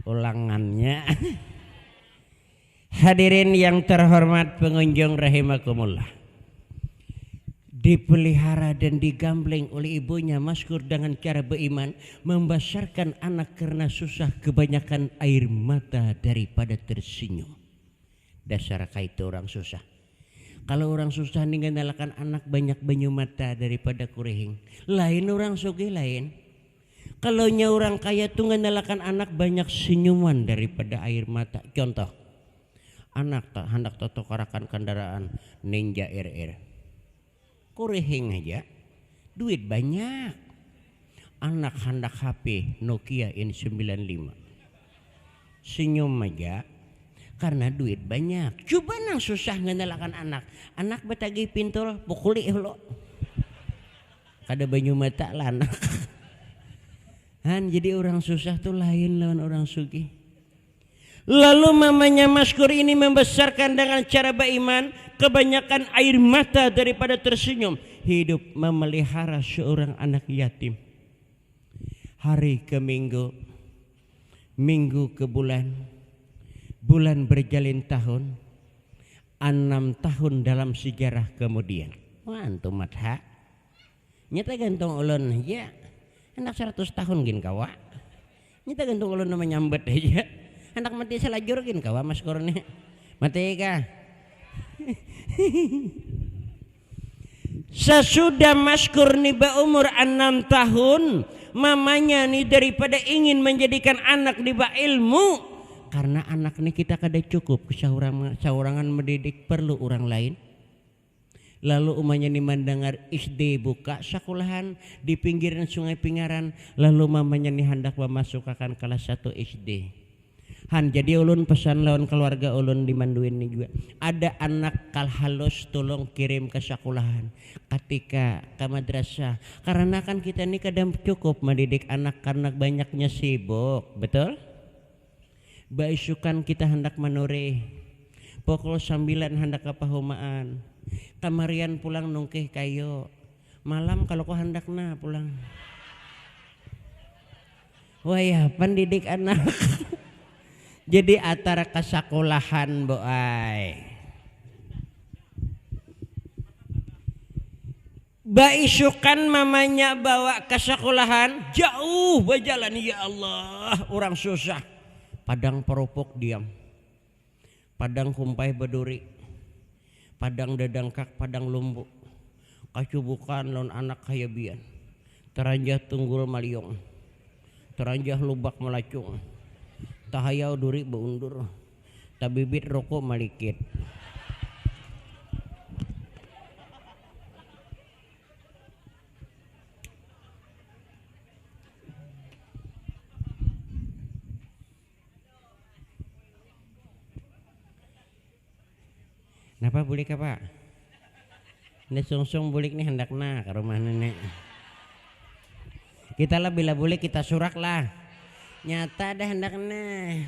ulangannya. Hadirin yang terhormat pengunjung rahimakumullah. Dipelihara dan digambleng oleh ibunya Maskur dengan cara beriman, membesarkan anak karena susah kebanyakan air mata daripada tersenyum. Dasar kaitu orang susah. Kalau orang susah ninggalkan anak banyak banyu mata daripada kurehing. Lain orang sugih lain. Kalau nya orang kaya tuh ngendalakan anak banyak senyuman daripada air mata. Contoh, anak tak hendak totokarakan kendaraan Ninja RR. Kurehing aja, duit banyak. Anak hendak HP Nokia N95. Senyum aja karena duit banyak. Coba nang susah ngendalakan anak. Anak betagi pintul pukuli lo. Kada banyu mata lah anak. Han, jadi orang susah tuh lain lawan orang sugih. Lalu mamanya Maskur ini membesarkan dengan cara beriman, kebanyakan air mata daripada tersenyum. Hidup memelihara seorang anak yatim. Hari ke minggu, minggu ke bulan, bulan berjalin tahun, 6 tahun dalam sejarah kemudian. Wah, antum matha. Nyata gantung ulun ya. Anak 100 tahun gin kawa. Nyata gantung ulun nama nyambet aja. Anak mati selajur gin kawa Maskur nih. Mati kah? Sesudah Maskur nih berumur 6 tahun, mamanya nih daripada ingin menjadikan anak di ilmu, karena anak nih kita kada cukup kesaurangan mendidik, perlu orang lain. Lalu umanya nih mendengar SD buka sekolahan di pinggiran sungai Pingaran, lalu mamanya nih hendak memasukkan kelas 1 SD. Han, jadi ulun pesan lawan keluarga ulun di Manduin ini juga. Ada anak kal halus tolong kirim ke sekolahan, ketika ke madrasah. Karena kan kita ini kadang cukup mendidik anak karena banyaknya sibuk, betul? Baisukan kita hendak menore, pukul 9 hendak kepahumaan. Kamarian pulang nungkeh kayo. Malam kalau kau hendak na pulang. Wah ya, pendidik anak. Jadi antara kesakolahan boy. Baisukan mamanya bawa ke sekolahan, jauh berjalan, ya Allah, orang susah. Padang peropok diam. Padang kumpai beduri. Padang dadangkak, padang lumbuk. Kacubukan lon anak kayabian. Teranjah tunggul maliong. Teranjah lubak melacung. Tahayau duri beundur, tabibit rokok malikit. Napa bulik apa? Ini sungsung bulik nih hendak na ke rumah nenek. Kita lah bila bulik kita surak lah. Nyata dah hendaknya.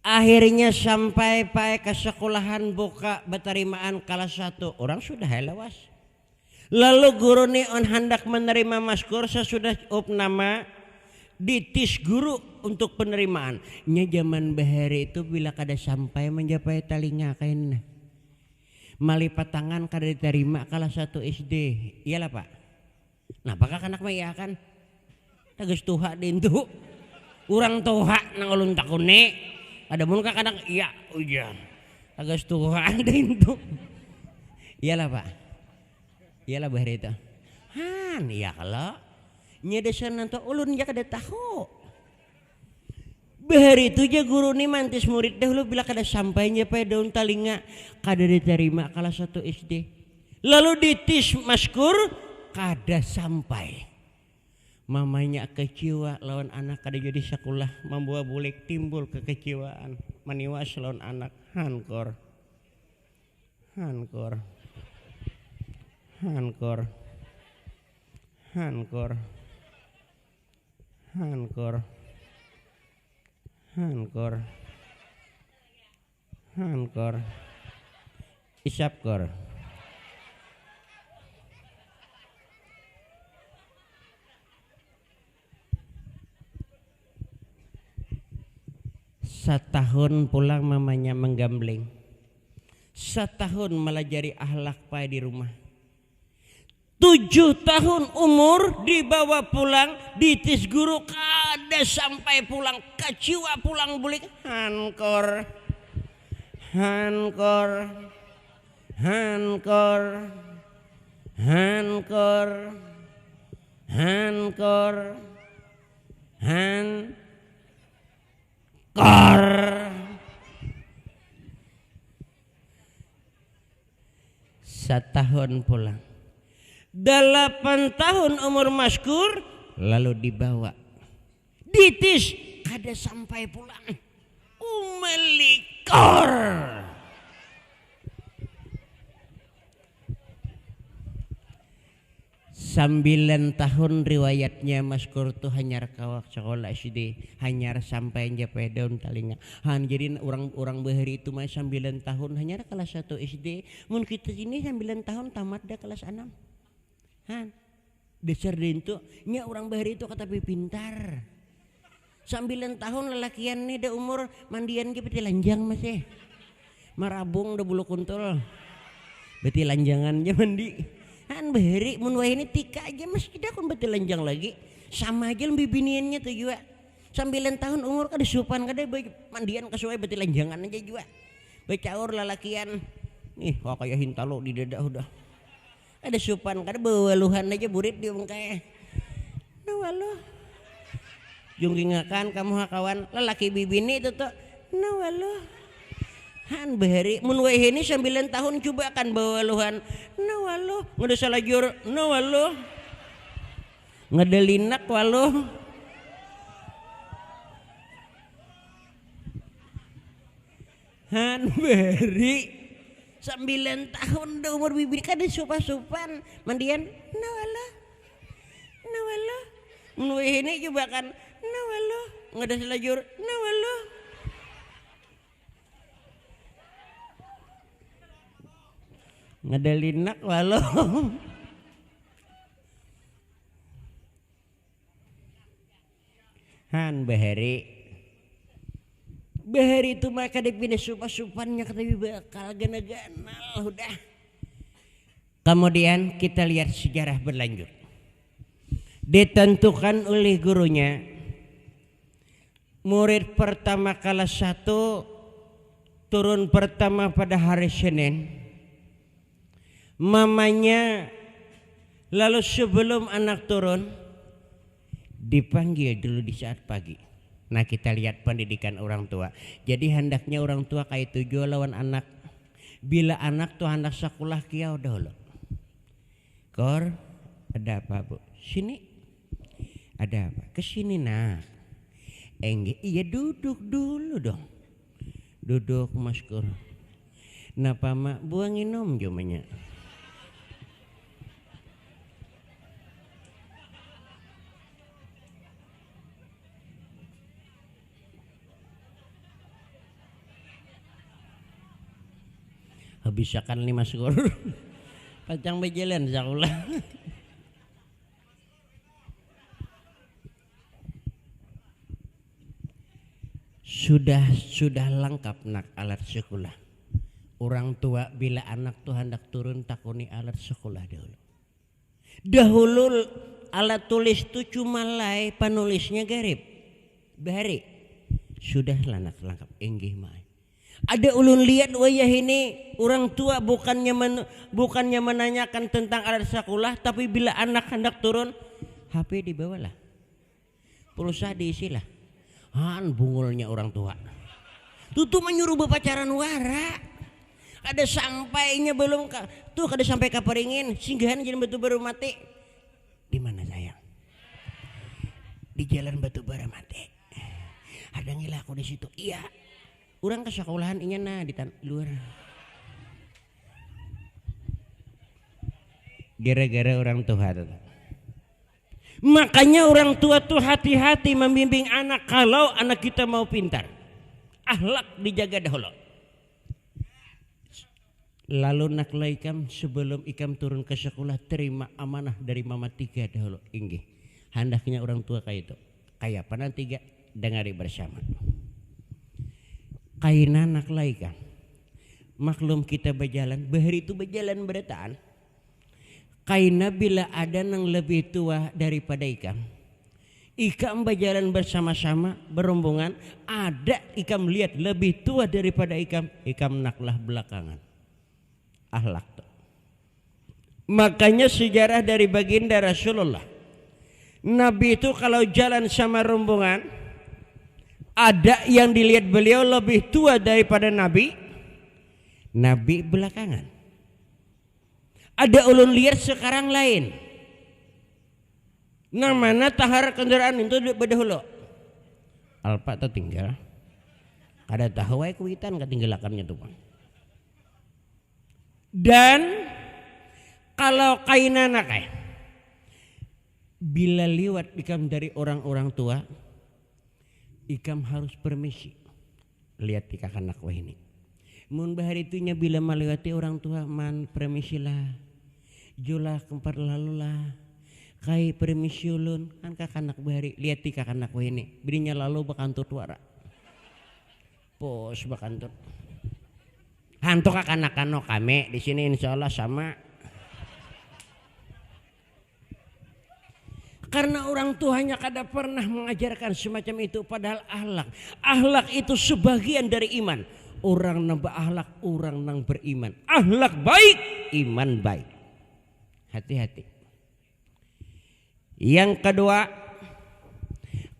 Akhirnya sampai ke sekolahan buka berterimaan kelas 1. Orang sudah lawas. Lalu guru neon hendak menerima Maskur sesudah nama ditis guru untuk penerimaan. Nya zaman bahari itu bila kada sampai mencapai talinga kain malipat tangan kada diterima kelas 1 SD. Iyalah Pak. Nah apakah anak mah iya kan? Tagus tuha dintu. Urang tuha nang ulun takune. Ada mun ka kadang iya ujan. Tagus tuha dintu. Iyalah Pak. Iyalah bahari itu. Han iya kalau nya dasar nanti ulun ya kada tahu. Bahari itu aja guru nih mantis murid dahulu bila kada sampainya pada daun talinga kada diterima kelas 1 SD. Lalu ditis Maskur kada sampai. Mamanya kecewa lawan anak kada jadi sekolah, membawa bulik timbul kekecewaan, maniwas lawan anak. Hankor. Hankor. Hankor. Hankor. Hankor. Hankor. Hankor. Isap kor. Setahun pulang mamanya menggambling. Setahun melajari akhlak baik di rumah. 7 tahun umur dibawa pulang, ditis guru kada sampai pulang, kaciwa pulang bulik. Hankor. Hankor. Hankor. Hankor. Hankor. Hankor. Setahun pulang. 8 tahun umur Maskur lalu dibawa. Ditis kada sampai pulang. Umelikor. 9 tahun riwayatnya Maskur tuh hanyar kawak sekolah SD, hanyar sampai njapai daun talinga. Han jadi orang bahari itu mah 9 tahun hanyar kelas 1 SD. Mun kita sini 9 tahun tamat dah kelas 6. Han dasar itu nya orang bahari itu kata pintar. 9 tahun lelakian nih dah umur mandian ge beti lanjang masih. Marabung dah bulu kuntul. Beti lanjangan aja mandi. Han bahari mun wae ini tika aja mas kita kun beti lanjang lagi. Sama aja lebih biniannya tuh juga. 9 tahun umur kada supan kada mandian kasuai beti lanjangan aja juga. Bacaur lelakian. Nih kok kayak hintalo di dada udah. Ada supan kada bawaluhan aja burit dia mengkaya. Nah waluh. Jungkingakan kamu hakawan lelaki bibini itu tuh. Nah waluh. Han bahari mun wae ini 9 tahun coba kan bawaluhan. Nah waluh ngada salajur. Nah waluh. Ngedelinak waluh. Han bahari 9 tahun dah umur bibir kada supan mandian nawalah mun ini coba kan nawalah ngada selajur nawalah ngedelinak walau Han bahari itu maka dipindah supannya kata bakal gana-ganal udah. Kemudian kita lihat sejarah berlanjut. Ditentukan oleh gurunya. Murid pertama kelas 1 turun pertama pada hari Senin. Mamanya lalu sebelum anak turun dipanggil dulu di saat pagi. Nah kita lihat pendidikan orang tua. Jadi hendaknya orang tua kayak tujuh lawan anak. Bila anak tuh hendak sekolah kiau dahulu. Kor, ada apa bu? Sini. Ada apa? Kesini nak. Engge, iya duduk dulu dong. Duduk Maskur. Napa mak buangin nom jomanya. Habisakan 5 skor. Pacang berjalan sekolah. Sudah lengkap nak alat sekolah. Orang tua bila anak tuh hendak turun takuni alat sekolah dahulu. Dahulu alat tulis tuh cuma lai penulisnya garib. Bahari. Sudah anak lengkap enggih mai. Ada ulun lihat wayah ini orang tua bukannya menanyakan tentang alat sekolah, tapi bila anak hendak turun HP dibawalah, pulsa diisilah. Han bungulnya orang tua. Tutu menyuruh berpacaran wara. Ada sampainya belum tuh kada sampai kaparingin singgahan jadi batu baru mati. Di mana sayang? Di jalan batu bara mati. Ada ngilah aku di situ. Iya. Orang ke sekolahan inya nah di luar. Gara-gara orang tua tuh. Makanya orang tua tuh hati-hati membimbing anak kalau anak kita mau pintar. Akhlak dijaga dahulu. Lalu naklah ikam sebelum ikam turun ke sekolah terima amanah dari mama tiga dahulu. Inggih, hendaknya orang tua kayak itu. Kayak apa nanti tiga dengari bersama. Kaina naklah ikam. Maklum kita berjalan, bahari itu berjalan berataan. Kaina bila ada yang lebih tua daripada ikam. Ikam berjalan bersama-sama berombongan, ada ikam lihat lebih tua daripada ikam naklah belakangan. Akhlak tuh. Makanya sejarah dari baginda Rasulullah, Nabi itu kalau jalan sama rombongan, ada yang dilihat beliau lebih tua daripada Nabi belakangan. Ada ulun lihat sekarang lain. Namanya tahar kendaraan itu berdahulu. Alpa tuh tinggal. Ada tahu ay kuitan ketinggalakannya tuh. Dan kalau kainana kay, bila liwat ikam dari orang-orang tua, ikam harus permisi. Lihat tika kanak wah ini. Mun bahari itunya bila melewati orang tua man permisilah. Julah kempat lalulah. Kai permisi ulun kan kakanak bahari lihat tika kanak wah ini. Bininya lalu bakantut wara. Pos bakantut. Hantu kakak-kakak kami di sini insya Allah sama. Karena orang tuanya kada pernah mengajarkan semacam itu, padahal akhlak itu sebagian dari iman. Orang nang berakhlak, orang nang beriman. Akhlak baik, iman baik. Hati-hati. Yang kedua,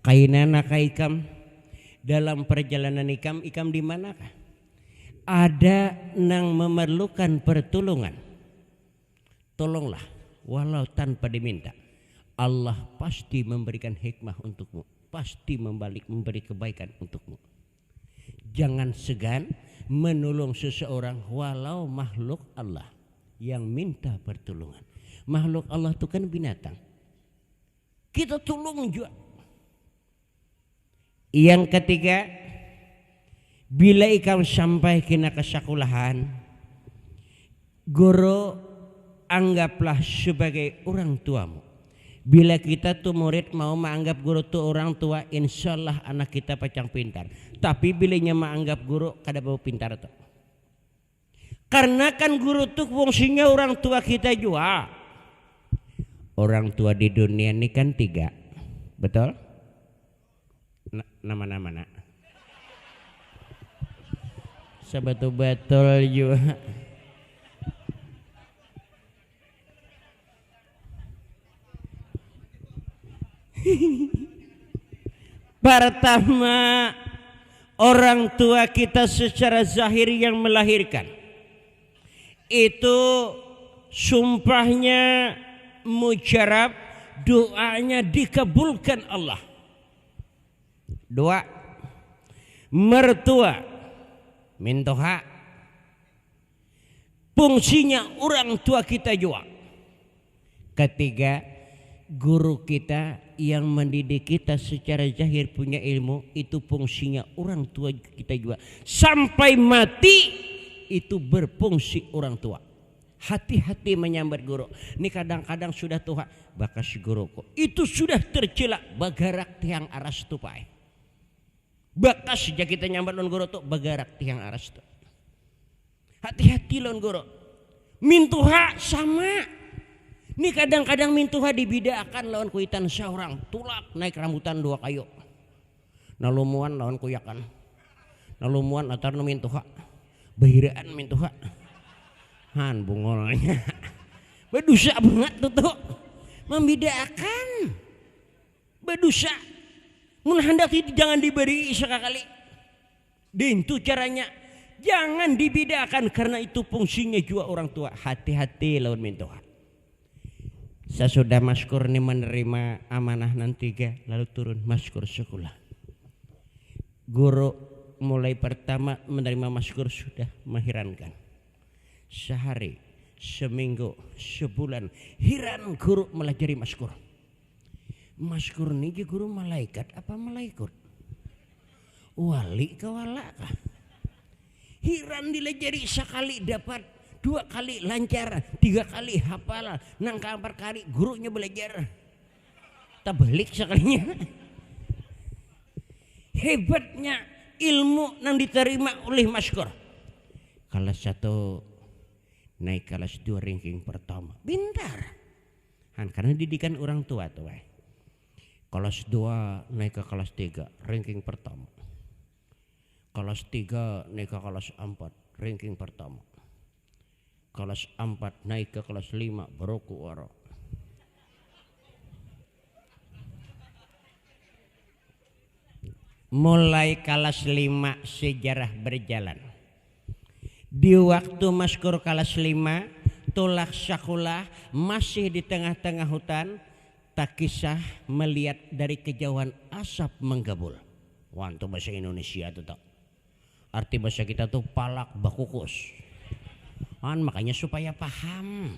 kainana kaikam dalam perjalanan ikam di manakah? Ada yang memerlukan pertolongan, tolonglah walau tanpa diminta. Allah pasti memberikan hikmah untukmu, pasti memberi kebaikan untukmu. Jangan segan menolong seseorang walau makhluk Allah yang minta pertolongan. Makhluk Allah itu kan binatang, kita tolong juga. Yang ketiga, bila ikam sampai kena kesekolahan, guru anggaplah sebagai orang tuamu. Bila kita tuh murid mau menganggap guru tuh orang tua, insya Allah anak kita pacang pintar. Tapi bilanya menganggap guru kada bau pintar tuh. Karena kan guru tuh fungsinya orang tua kita juga. Orang tua di dunia ini kan 3, betul? Nama-nama nak. Sebetul-betul juga. Pertama, orang tua kita secara zahir yang melahirkan. Itu sumpahnya mujarab, doanya dikabulkan Allah. 2, mertua mintoha, fungsinya orang tua kita juga. 3, guru kita yang mendidik kita secara zahir punya ilmu, itu fungsinya orang tua kita juga. Sampai mati itu berfungsi orang tua. Hati-hati menyambat guru. Ini kadang-kadang sudah tua, bakas guruku itu sudah tercela bagarak tiang aras tupai. Bakas sejak kita nyambat lon guru tuh bagarak tiang aras tuh. Hati-hati lon guru. Mintuha sama. Ini kadang-kadang mintuha dibidakan lawan kuitan seorang tulak naik rambutan 2 kayu. Nalumuan lawan kuyakan. Nalumuan atar mintuha. Bahiraan mintuha. Han bungolnya. Berdosa banget tuh. Membidakan. Berdosa. Mun hendak jangan diberi sekali. Dintu caranya. Jangan dibidakan karena itu fungsinya juga orang tua. Hati-hati lawan mintuha. Sesudah maskur ini menerima amanah nanti lalu turun maskur sekolah. Guru mulai pertama menerima maskur sudah mengherankan. Sehari, seminggu, sebulan heran guru melajari maskur. Maskur ini guru malaikat apa malaikut? Wali ke wala kah? Heran dilajari sekali dapat 2 kali lancar, 3 kali hafal, nang 4 kali gurunya belajar. Tak balik sekalinya. Hebatnya ilmu yang diterima oleh Maskur. Kelas 1 naik kelas 2 ranking pertama. Pintar. Karena didikan orang tua tuh. Kelas 2 naik ke kelas 3 ranking pertama. Kelas 3 naik ke kelas 4 ranking pertama. Kelas 4 naik ke kelas 5 baroku waro. Mulai kelas 5 sejarah berjalan. Di waktu Maskur kelas 5 tolak sekolah masih di tengah-tengah hutan, tak kisah melihat dari kejauhan asap menggabul. Wah, itu bahasa Indonesia tuh tak. Arti bahasa kita tuh palak bakukus. Makanya supaya paham.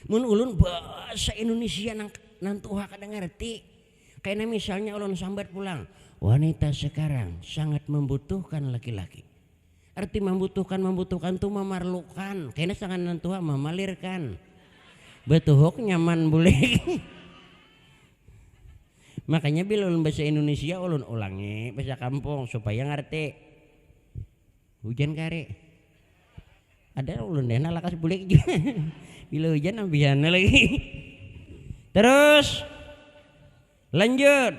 Mun ulun bahasa Indonesia nang tuha kada ngerti. Kayak misalnya ulun sambat pulang, wanita sekarang sangat membutuhkan laki-laki. Arti membutuhkan tuh memerlukan. Kayaknya sangat nantua memalirkan. Betuhok nyaman boleh. Makanya bila ulun bahasa Indonesia ulun ulangi bahasa kampung supaya ngerti. Hujan kare. Ada ulun deh lakas boleh juga. Bila hujan ambihan lagi. Terus lanjut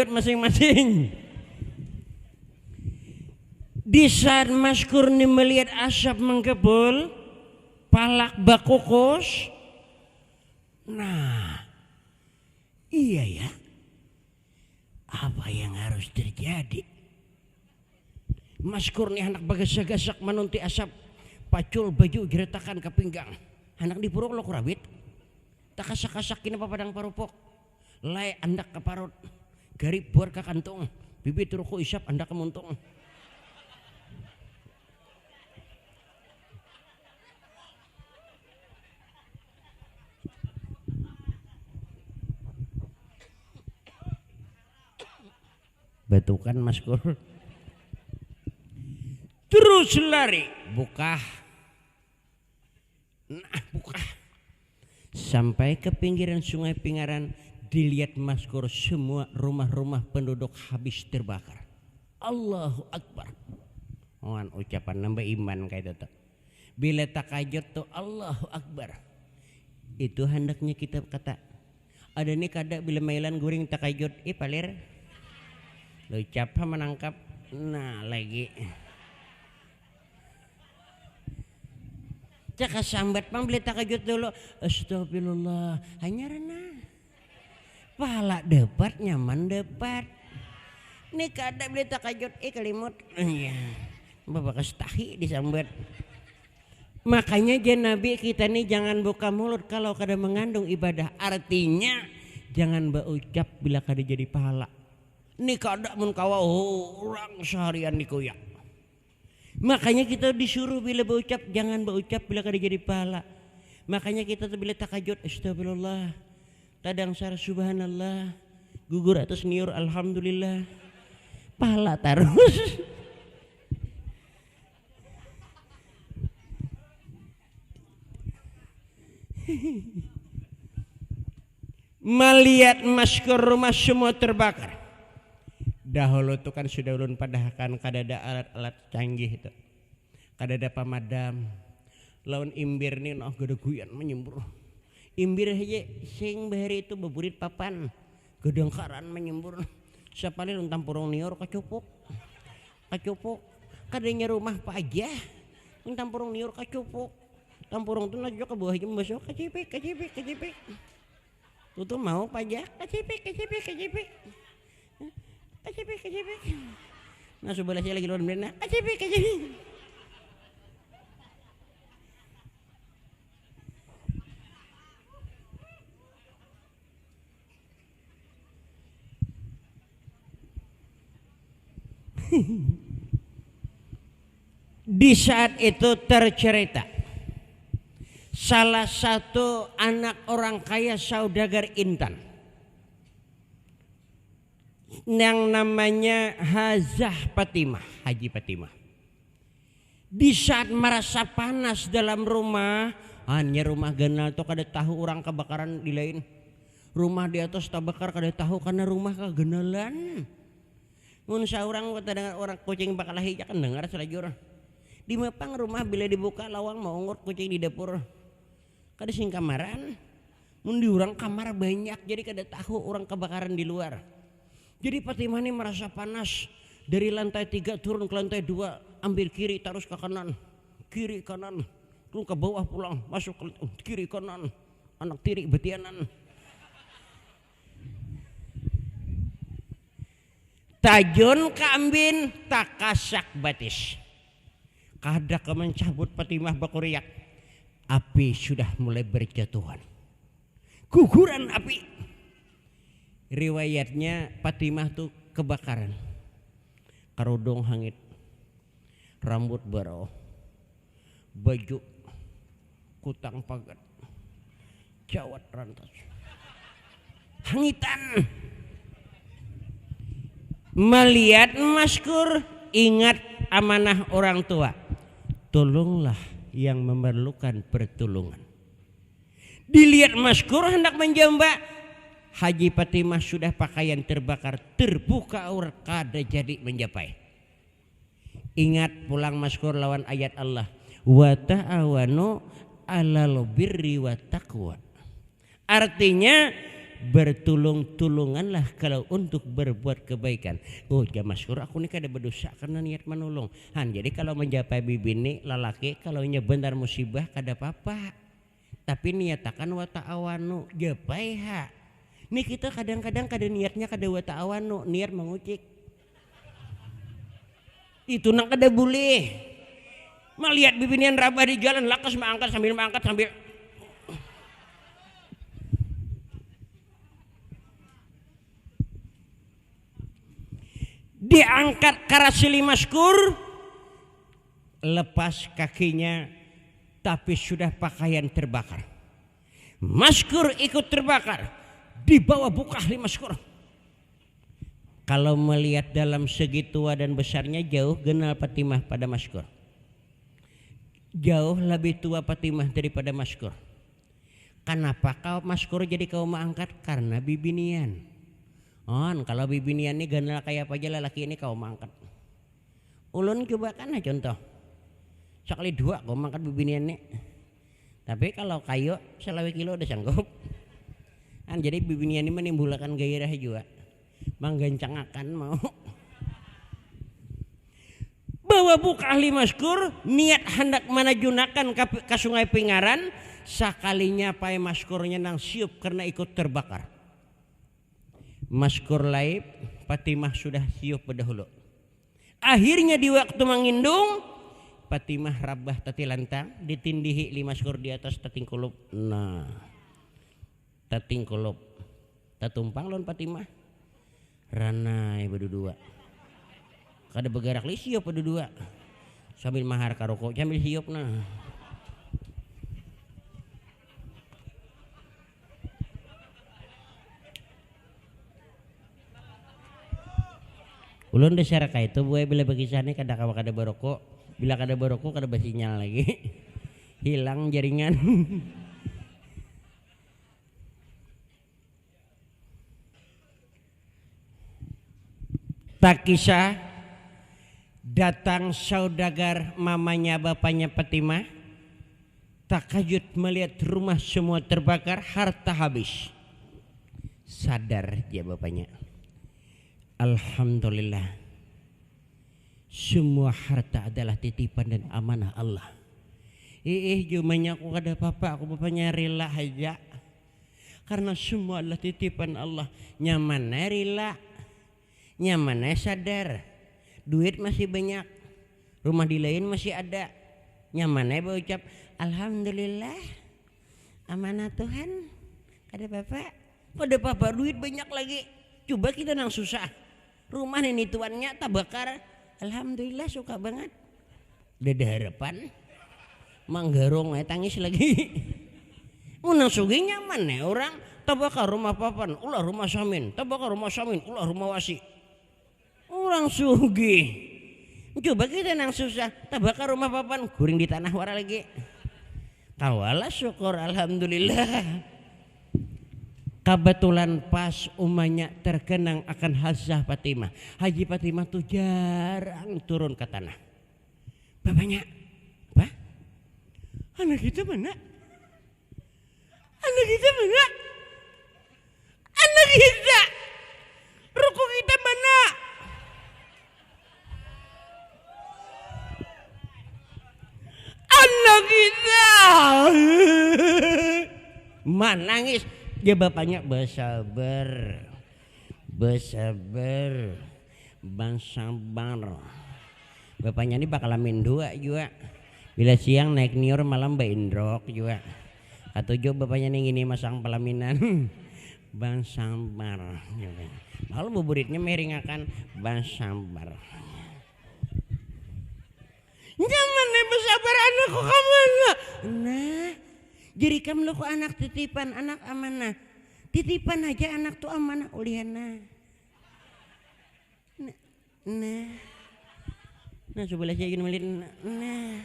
masing-masing. Di saat Maskur ini melihat asap mengkepul, palak bakukos. Nah, iya ya. Apa yang harus terjadi? Maskur nih anak bagasak-gasak menunti asap, pacul baju geretakan ke pinggang. Anak di puruk lo kurabit. Tak kasak-kasak kini papadang parupok. Lai andak ke parut, garip buar ke kantong, bibit ruku isap andak ke muntung. Batukan Maskur. Terus lari, buka. Nah, buka. Sampai ke pinggiran sungai Pingaran. Dilihat Maskur semua rumah-rumah penduduk habis terbakar. Allahu Akbar. Ucapan nambah iman kayak itu. Bila takajut tuh Allahu Akbar. Itu hendaknya kita kata. Ada nih kada bila mailan guring takajut. Palir. Lo ucapa menangkap. Nah lagi. Caka sambat pang bila takajut dulu. Astagfirullah. Hanya renah. Pahala dapat, nyaman dapat. Ini kada beli takajut, kalimut. Iya. Bapak kestahi disambat. Makanya Nabi kita nih jangan buka mulut kalau kada mengandung ibadah. Artinya jangan berucap bila kada jadi pahala. Ini kada mun kawa orang seharian dikoyak. Makanya kita disuruh bila berucap jangan berucap bila kada jadi pahala. Makanya kita tuh bila takajut astagfirullah. Tadang sar subhanallah, gugur atas niur alhamdulillah, pahala terus. Melihat Maskur rumah semua terbakar. Dahulu tuh kan sudah ulun padahkan kadada alat-alat canggih itu, kadada pemadam, lawan imbir nih noh gede guyan menyembur. Imbir aja sing bahari itu beburit papan gedengkaran menyembur sapalin untang purung nior kacupuk kadanya rumah Pak aja untang purung nior kacupuk tampurung tuh najo ke bawah jam besok kacipik tuh mau pajak kacipik nah sebelah saya lagi luar bener kacipik Di saat itu tercerita salah satu anak orang kaya saudagar Intan yang namanya Haji Fatimah. Di saat merasa panas dalam rumah, hanya rumah genal tuh kada tahu orang kebakaran di lain. Rumah di atas tabakar kada tahu karena rumah kegenalan. Mun saurang kata dengar orang kucing bakal hijau kan dengar selajur. Di mepang rumah bila dibuka lawang mau ngur kucing di dapur. Kada sing kamaran. Mun di orang kamar banyak jadi kada tahu orang kebakaran di luar. Jadi Fatimah ini merasa panas. Dari lantai 3 turun ke lantai 2, ambil kiri terus ke kanan, kiri kanan, turun ke bawah pulang, masuk ke kiri kanan, anak tiri betianan. Tajon kambin takasak batis. Kada ke mencabut Fatimah bakuriak. Api sudah mulai berjatuhan. Guguran api. Riwayatnya Fatimah tuh kebakaran. Karudung hangit, rambut barau, baju kutang pagat, jawat rantas, hangitan. Melihat Maskur, ingat amanah orang tua, tolonglah yang memerlukan pertolongan. Dilihat Maskur hendak menjambak, Haji Fatimah sudah pakaian terbakar, terbuka aur kada jadi mencapai. Ingat pulang Maskur lawan ayat Allah, wa ta'awanu 'alal birri wa taqwa. Artinya bertulung-tulunganlah kalau untuk berbuat kebaikan. Oh ya Maskur, aku ni kada berdosa karena niat menolong. Jadi kalau mencapai bibini lalaki kalau nya benar musibah kada apa-apa. Tapi niatakan wa ta'awanu japai ha. Nih kita kadang-kadang kada niatnya kada wa ta'awanu, niat mengucik. Itu nak kada boleh. Melihat bibinian rabah di jalan lakas mangkat sambil diangkat karasili Maskur, lepas kakinya tapi sudah pakaian terbakar. Maskur ikut terbakar. Di bawah buka Maskur. Kalau melihat dalam segi tua dan besarnya jauh genal Fatimah pada Maskur. Jauh lebih tua Fatimah daripada Maskur. Kenapa kau Maskur jadi kau mengangkat? Karena bibinian. Kalau bibinian ini genal kayak apa aja lelaki ini kau mengangkat. Ulun coba kan contoh. Sekali 2 kau mengangkat bibinian ini. Tapi kalau kayu selawe kilo udah sanggup. Jadi bibinian ini menimbulkan gairah juga, menggencangakan mau. Bawa buka ahli Maskur, niat hendak menajunakan ke sungai Pingaran, sakalinya pai Maskurnya nang siup karena ikut terbakar. Maskur laib, Fatimah sudah siup berdahulu. Akhirnya di waktu mengindung, Fatimah rabah tati lantang, ditindihi li Maskur di atas tatingkulup. Tatingkulup, tatumpang lon Fatimah, ranai berdua. Kada bergerak li siup berdua. Sambil mahar karoko, sambil siup nah. Ulun dasar ka itu buaya bila bagisannya kada kawa kada baroko, bila kada baroko kada basinyal lagi. Hilang jaringan. Tak kisah datang saudagar mamanya bapaknya Fatimah, takajud melihat rumah semua terbakar, harta habis. Sadar dia bapaknya. Alhamdulillah, semua harta adalah titipan dan amanah Allah. Jumanya aku kada apa-apa, aku bapaknya rela aja. Karena semua adalah titipan Allah. Nyamannya rela, nyamannya sadar. Duit masih banyak, rumah di lain masih ada. Nyamannya berucap alhamdulillah, amanah Tuhan. Kada apa-apa. Pada apa duit banyak lagi. Coba kita nang susah. Rumah ini tuannya tabakar. Alhamdulillah suka banget. Dada harapan. Manggarong tangis lagi. Unang sugi nyaman nih orang. Tabakar rumah papan, ulah rumah samin. Tabakar rumah samin, ulah rumah wasi. Orang sugi. Coba kita nang susah, tabakar rumah papan kuring di tanah wara lagi. Kawala syukur alhamdulillah. Kebetulan pas umanya terkenang akan Hajah Fatimah. Haji Fatimah tuh jarang turun ke tanah. Bapaknya, apa? Anak kita mana? Anak kita mana? Anak kita, ruku kita mana? Anak kita. Mak nangis. Dia bapaknya bersabar, bang sabar. Bapaknya ini bakal amin dua juga. Bila siang naik nior malam baindrok juga. Katujuh bapaknya nih ini masang pelaminan. Bang sabar. Lalu buburitnya meringakan bang sabar. Jangan nih bersabar anakku kemana? Nah. Jadi kamu kok anak titipan, anak amanah. Titipan aja anak tuh amanah uliana. Nah coba lihat gini melin. Nah.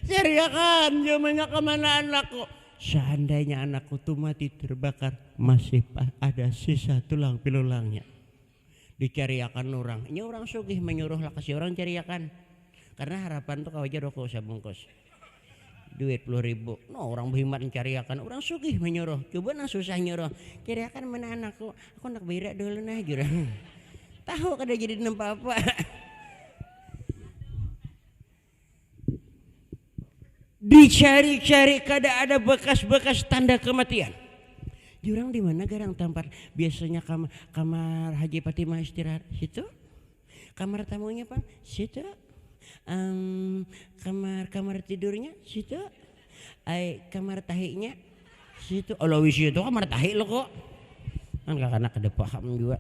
Seriakan zamannya kemana anakku? Seandainya anakku tuh mati terbakar, masih ada sisa tulang pilulangnya. Dicariakan orang. Ini orang sugih menyuruh lah kasih orang cariakan. Karena harapan tuh kau aja rokok usah bungkus. Duit 10.000. No orang berhemat mencariakan. Orang sugih menyuruh. Coba nang susah nyuruh. Cariakan mana anakku. Aku nak berak dulu nah jurang. Tahu kada jadi nampak apa. Dicari-cari kada ada bekas-bekas tanda kematian. Jurang di mana garang tempat biasanya kamar Haji Fatimah istirahat situ. Kamar tamunya Pak situ. Kamar tidurnya situ, kamar tahinya situ. Allah wis itu kamar tahi lo kok. Kan kakak ada paham juga.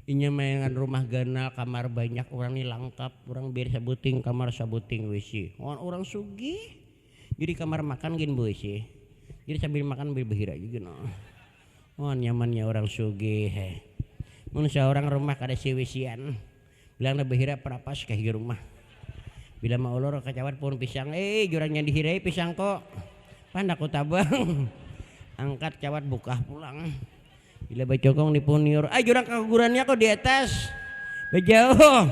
Inya mainan rumah ganal kamar banyak orang ini lengkap. Orang biar sabuting kamar sabuting wisi. Orang sugih. Jadi kamar makan gin wisi. Jadi sambil makan berbahira juga no. Oh nyamannya orang sugih. Manusia orang rumah kada siwisian. Bilang na bahira perapas kayak rumah. Bila mau ulur kacawat pun pisang. Jurangnya dihirai pisang kok. Pandak ku tabang. Angkat cawat buka pulang. Bila bacokong di puniur. Jurang kagurannya kok di atas. Bejauh.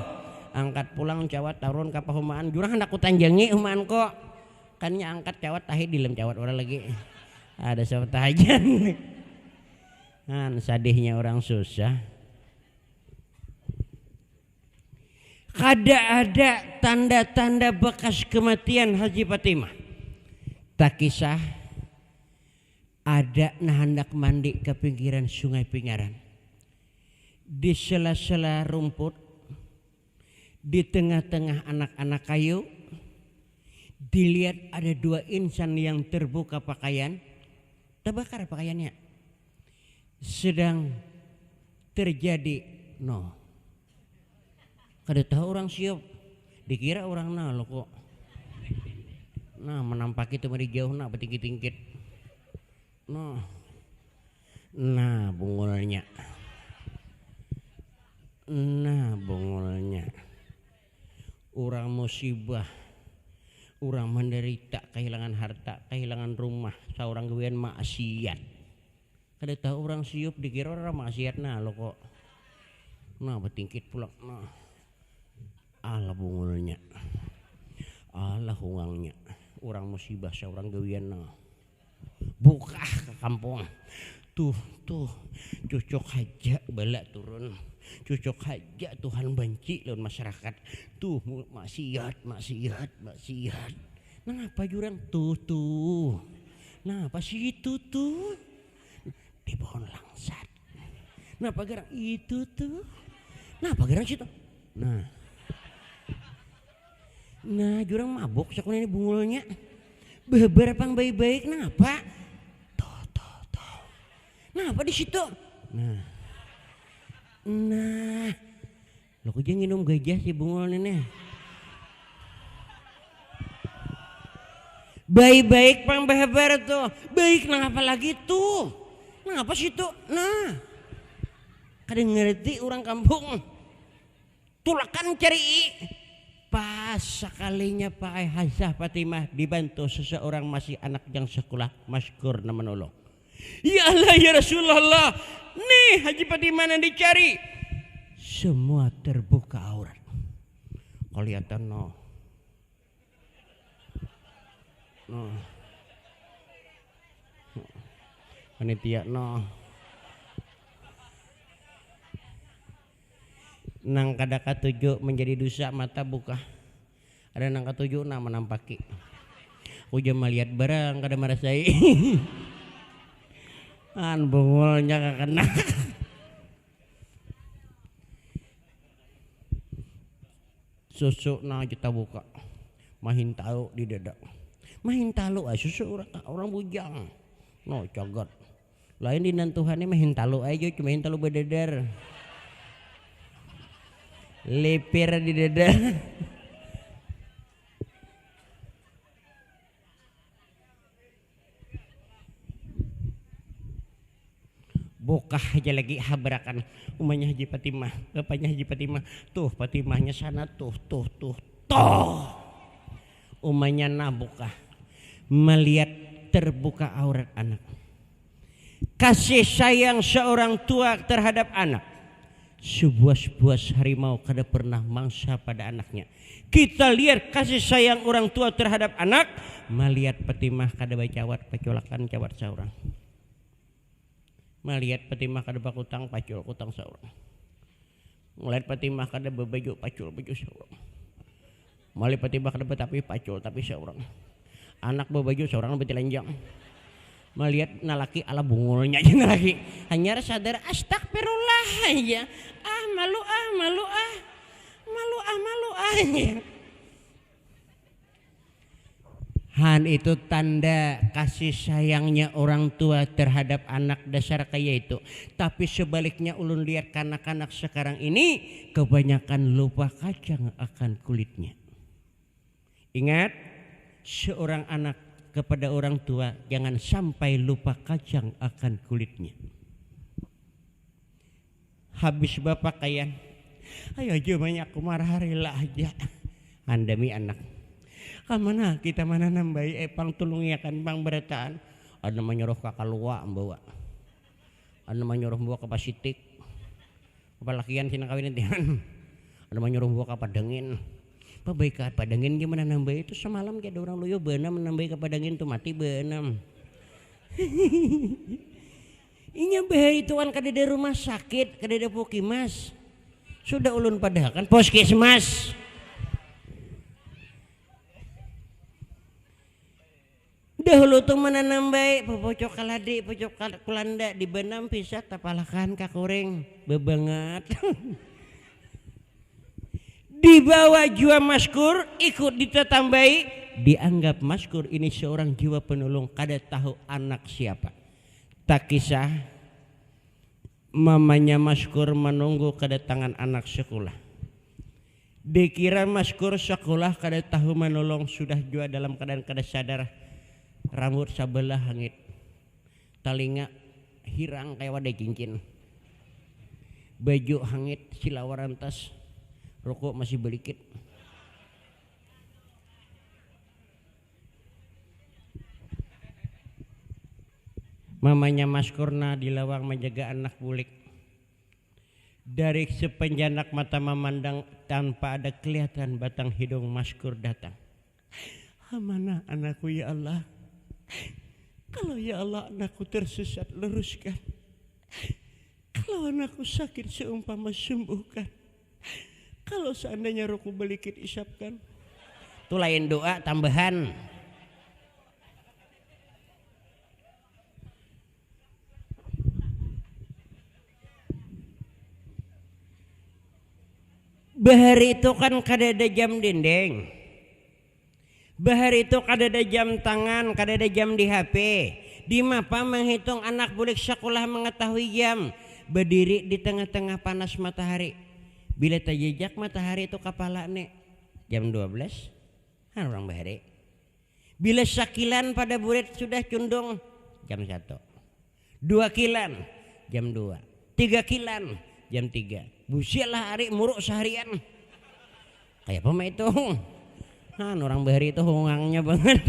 Angkat pulang cawat tarun ke pahumaan. Jurang hendak ku tanjangi humaan kok. Kannya angkat cawat tahi dilem cawat orang lagi. Ada sama tahajan. Kan sadihnya orang susah. Kada ada tanda-tanda bekas kematian Haji Fatimah. Tak kisah ada nah hendak mandi ke pinggiran sungai Pingaran. Di sela-sela rumput, di tengah-tengah anak-anak kayu, dilihat ada dua insan yang terbuka pakaian, terbakar pakaiannya. Sedang terjadi kada tahu orang siap, dikira orang lo kok. Menampak itu dari jauh bertingkit-tingkit. Bungulnya. Orang musibah, orang menderita, kehilangan harta, kehilangan rumah, seorang gawean maksiat. Kada tahu orang siap, dikira orang maksiat lo kok. Bertingkit pulang. Allah bungulnya, Allah huangnya, orang musibah seorang gawian buka ke kampung, tuh cucuk aja bala turun, cucuk aja Tuhan benci lawan masyarakat, tuh maksiat, Kenapa jurang tuh, kenapa sih itu tuh di pohon langsat, kenapa gerak itu tuh, kenapa gerak situ, jurang mabuk sekolah ini bungulnya. Beberapa yang baik-baik kenapa? Tuh. Kenapa di situ? Lo kok nginum gajah si bungul ini? Baik-baik pang beber tuh. Baik kenapa lagi tuh? Kenapa situ? Kadang ngerti orang kampung. Tulakan cari. Pas sekalinya pakai Hajah Fatimah dibantu seseorang masih anak yang sekolah Maskur na menolong. Ya Allah ya Rasulullah, nih Haji Fatimah yang dicari. Semua terbuka aurat. Kelihatan no. Panitia no. Nang kada katuju menjadi dosa mata buka. Ada nang katuju na menampaki. Uja melihat barang kada merasai. An bungulnya kakena. Susu na kita buka. Mahin tahu di dada. Mahin talu susu orang bujang. No cagat. Lain di nantuhannya mahin talu aja cuma mahin talu bededar. Lepir di dada. Bokah aja lagi habrakan umahnya Haji Fatimah, bapaknya Haji Fatimah. Tuh Fatimahnya sana tuh. Umahnya nabukah melihat terbuka aurat anak. Kasih sayang seorang tua terhadap anak. Sebuas-buas harimau kada pernah mangsa pada anaknya. Kita lihat kasih sayang orang tua terhadap anak. Melihat Fatimah kada bacawat paculakan cawat seorang. Melihat Fatimah kada bakutang pacul kutang seorang. Melihat Fatimah kada bebaju pacul baju seorang. Melihat Fatimah kada betapi pacul tapi seorang. Anak bebaju seorang betilanjang. Melihat nalaki ala bungulnya aja nalaki. Hanya sadar astagfirullah aja. Malu Han itu tanda kasih sayangnya orang tua terhadap anak dasar kayak itu. Tapi sebaliknya ulun lihat kanak-kanak sekarang ini kebanyakan lupa kacang akan kulitnya. Ingat, seorang anak kepada orang tua jangan sampai lupa kacang akan kulitnya. Habis bapak kayan, ayo aja banyak kumar harilah aja. Andami anak. Kamana kita mana nambai pang tulungiakan pang berataan. Ada menyuruh kakak luwa membawa. Ada menyuruh bawa ke Pasitik. Kepalakian sina kawin nantian. Ada menyuruh bawa ke Padangin. Pabaikat Padangin gimana nambai itu semalam kayak ada orang loyo benam nambai ke Padangin tuh mati benam. Inya bahaya itu kan kada ada rumah sakit, kada ada pukimas. Sudah ulun padahal kan puskesmas. Dahulu tuh menanam baik, pocok kaladi, pocok kulanda di benam pisah tapalakan kakureng bebanget. Dibawa jiwa Maskur ikut ditetambai, dianggap Maskur ini seorang jiwa penolong kada tahu anak siapa. Tak kisah mamanya Maskur menunggu kedatangan anak sekolah. Dikira Maskur sekolah kada tahu menolong sudah jua dalam keadaan kada sadar. Rambut sabelah hangit, talinga hirang kayak wadah cincin, baju hangit silawaran tas, rokok masih belikit. Mamanya Maskurna di lawang menjaga anak bulik. Dari sepenjanak mata memandang tanpa ada kelihatan batang hidung Maskur datang. Mana anakku ya Allah? Kalau ya Allah anakku tersesat luruskan. Kalau anakku sakit seumpama sembuhkan. Kalau seandainya roku belikit isapkan. Itu lain doa tambahan. Bahari itu kan kada ada jam dinding. Bahari itu kada ada jam tangan, kada ada jam di HP. Di mapa menghitung anak bulik sekolah mengetahui jam. Berdiri di tengah-tengah panas matahari. Bila terjejak matahari itu kepala nek jam 12. Orang bahari. Bila sakilan pada burit sudah cundung jam 1. 2 kilan jam 2. 3 kilan jam 3. Busilah hari muruk seharian. Kayak apa mah itu? Orang bahari itu hongangnya banget.